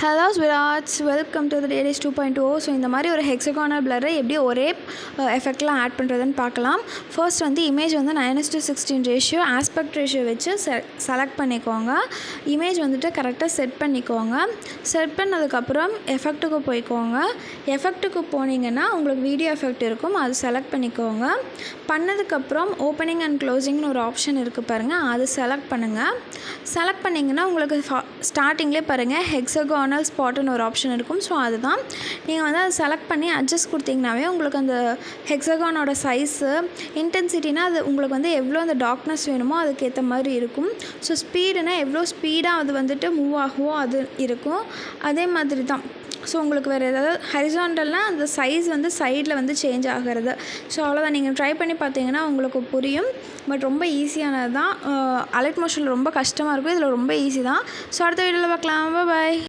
Hello Swirats, welcome to the days 2.0. So இந்த மாதிரி ஒரு ஹெக்ஸகானல் பிளரை எப்படி ஒரே எஃபெக்ட்லாம் ஆட் பண்ணுறதுன்னு பார்க்கலாம். ஃபர்ஸ்ட் வந்து இமேஜ் வந்து 9:16 ரேஷியோ ஆஸ்பெக்ட் ரேஷியோ வச்சு செலக்ட் பண்ணிக்கோங்க. இமேஜ் வந்துட்டு கரெக்டாக செட் பண்ணிக்கோங்க. செட் பண்ணதுக்கப்புறம் எஃபெக்ட்டுக்கு போய்க்கோங்க. எஃபெக்ட்டுக்கு போனீங்கன்னா உங்களுக்கு வீடியோ எஃபெக்ட் இருக்கும், அது செலக்ட் பண்ணிக்கோங்க. பண்ணதுக்கப்புறம் ஓப்பனிங் அண்ட் க்ளோசிங்னு ஒரு ஆப்ஷன் இருக்குது பாருங்கள், அது செலக்ட் பண்ணுங்கள். செலக்ட் பண்ணிங்கன்னா உங்களுக்கு ஸ்டார்டிங்லேயே பாருங்கள் ஹெக்ஸகானல் ஸ்பாட்டுன்னு ஒரு ஆப்ஷன் இருக்கும். ஸோ அதுதான் நீங்கள் வந்து அதை செலக்ட் பண்ணி அட்ஜஸ்ட் கொடுத்தீங்கன்னாவே உங்களுக்கு அந்த ஹெக்ஸகானோட சைஸு இன்டென்சிட்டினா அது உங்களுக்கு வந்து எவ்வளோ அந்த டார்க்னஸ் வேணுமோ அதுக்கேற்ற மாதிரி இருக்கும். ஸோ ஸ்பீடுனா எவ்வளோ ஸ்பீடாக அது வந்துட்டு மூவ் ஆகுமோ அது இருக்கும். அதே மாதிரி தான். ஸோ உங்களுக்கு வேறு ஏதாவது ஹரிசாண்டல்னால் அந்த சைஸ் வந்து சைடில் வந்து சேஞ்ச் ஆகிறது. ஸோ அவ்வளோதான், நீங்கள் ட்ரை பண்ணி பார்த்தீங்கன்னா உங்களுக்கு புரியும். பட் ரொம்ப ஈஸியானது தான். அலைட் மோஷனில் ரொம்ப கஷ்டமாக இருக்கும், இதில் ரொம்ப ஈஸி தான். ஸோ அடுத்த வீடியோவில் பார்க்கலாம். பாய்.